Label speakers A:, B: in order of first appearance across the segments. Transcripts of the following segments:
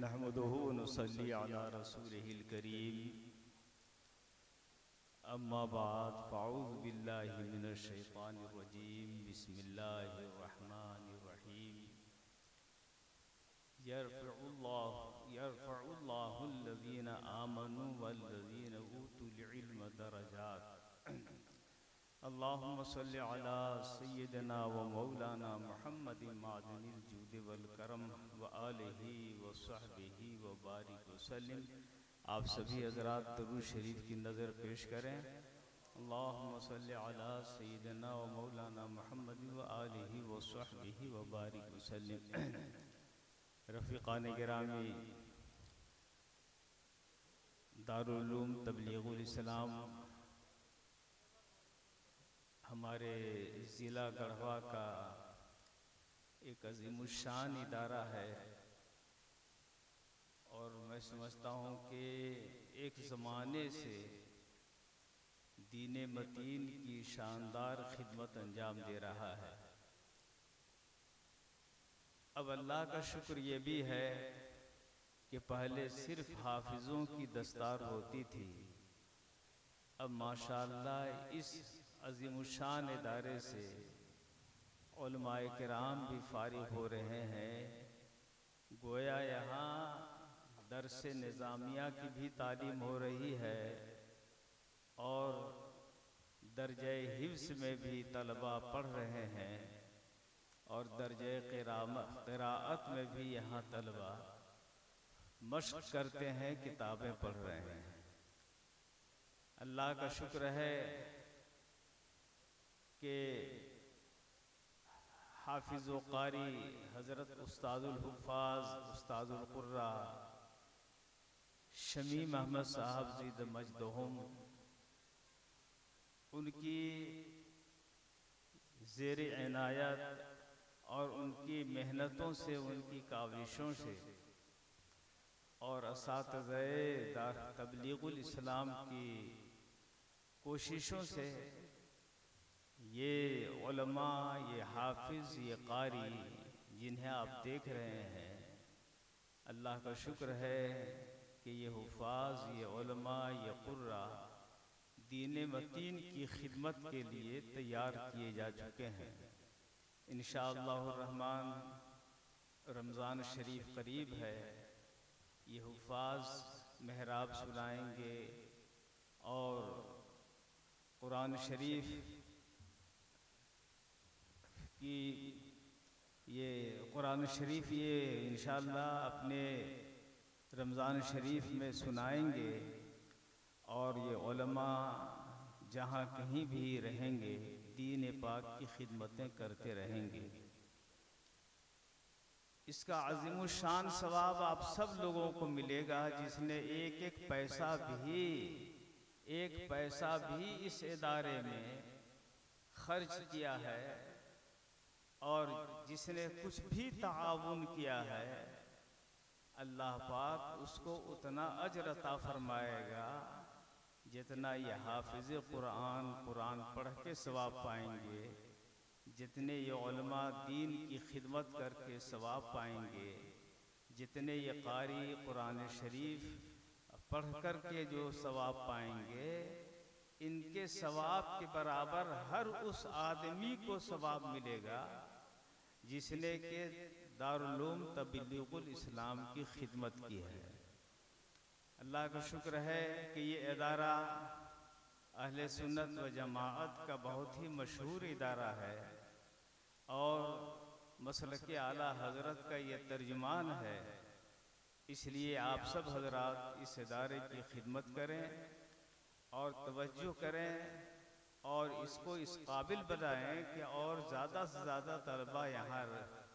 A: नहमदुहु व नुसल्ली अला रसूलिहिल करीम। अम्मा बाद फ़अऊज़ु बिल्लाहि मिनश शैतानिर रजीम। बिस्मिल्लाहिर रहमानिर रहीम। यरफ़उल्लाहु अल्लज़ीना आमनु वल्लज़ीना ऊतुल इल्म दरजात। अल्लाहुम्मा सल्लि अला सय्यिदिना व मौलाना मुहम्मदिन मादिनिल जूद वल करम व आलिहि व सहबिहि व बारिक वसल्लिम। आप सभी हज़रात दरूद शरीफ की नज़र पेश करें। अल्लाहुम्मा सल्लि अला सय्यिदिना व मौलाना मुहम्मदिन व आलिहि व सहबिहि व बारिक वसल्लिम। रफ़ीक़ान गिरामी, दारुल उलूम तबलीगुल इस्लाम हमारे ज़िला गढ़वा का एक अज़ीमुश्शान इदारा है और मैं समझता हूँ कि एक ज़माने से दीन मतीन की शानदार खिदमत अंजाम दे रहा है। अब अल्लाह का शुक्र ये भी है कि पहले सिर्फ हाफिज़ों की दस्तार होती थी, अब माशाअल्लाह इस अज़ीमुश्शान इदारे से उलमाए किराम भी फारिग हो रहे हैं। गोया यहाँ दर्स निज़ामिया की भी तालीम हो रही है और दर्जे हिफ्ज़ में भी तलबा पढ़ रहे हैं और दर्जे क़िराअत में भी यहाँ तलबा मश्क़ करते हैं, किताबें पढ़ रहे हैं। अल्लाह का शुक्र है कि हाफिज़ व क़ारी हज़रत उस्तादुल हुफ़ाज़ उस्तादुल क़ुर्रा शमीम अहमद साहब ज़ीद मजदहुम, उनकी ज़ेर इनायत और उनकी मेहनतों से, उनकी काविशों से और असातिज़े तबलीगुल इस्लाम की कोशिशों से ये उलमा, ये हाफिज़, ये क़ारी जिन्हें आप देख रहे हैं, अल्लाह का शुक्र है कि ये हुफ़ाज़, ये उलमा, ये क़ुर्रा दीन मतीन की खिदमत के लिए तैयार किए जा चुके हैं। इंशाअल्लाहुर रहमान रमज़ान शरीफ करीब है, ये हुफ़ाज़ महराब सुनाएंगे और कुरान शरीफ की कुरान शरीफ ये इंशाअल्लाह अपने रमज़ान शरीफ में सुनाएंगे और ये उलमा जहाँ कहीं भी रहेंगे दीन पाक की खिदमतें करते रहेंगे। इसका अज़ीमुश्शान सवाब आप सब लोगों को मिलेगा जिसने एक पैसा भी इस इदारे में खर्च किया है और जिसने कुछ भी ताआवुन किया है, अल्लाह पाक उसको उतना अजर अता फरमाएगा जितना ये हाफिज़ कुरान पढ़ के सवाब पाएंगे, जितने ये उलमा दीन की खिदमत करके सवाब पाएंगे, जितने ये क़ारी कुरान शरीफ पढ़ कर के जो सवाब पाएंगे, इनके सवाब के बराबर हर उस आदमी को सवाब मिलेगा जिसने के दारुल उलूम तबलीगुल इस्लाम की खिदमत की है। अल्लाह का शुक्र है कि ये इदारा अहले सुन्नत व जमाअत का बहुत ही मशहूर इदारा है और मसलक आला हज़रत का ये तर्जुमान है। इसलिए आप सब हज़रात इस इदारे की खिदमत करें और तवज्जो करें और इसको इस काबिल बनाएं कि और ज़्यादा से ज़्यादा तलबा यहाँ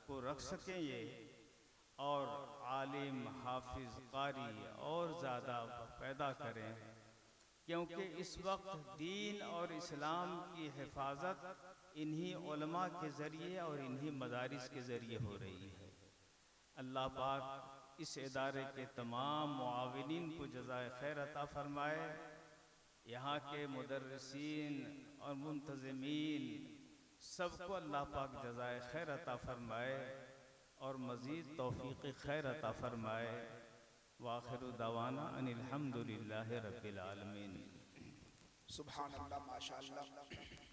A: को रख सकें ये और आलिम, हाफिज़, क़ारी और ज़्यादा पैदा करें, क्योंकि इस वक्त दीन और इस्लाम की हिफाजत इन्हीं उलमा के ज़रिए और इन्हीं मदारिस के ज़रिए हो रही है। अल्लाह पाक इस इदारे के तमाम मुआविनीन को जज़ाए खैर अता फ़रमाए। यहाँ के मुदर्रिसीन और मुंतज़िमीन सबको अल्लाह पाक जज़ाए खैर अता फ़रमाए और मज़ीद तौफीक़ खैर अता फ़रमाए। वाखिरु दवाना अनिल हम्दुलिल्लाहि रब्बिल आलमीन।
B: सुभान अल्लाह, माशा अल्लाह।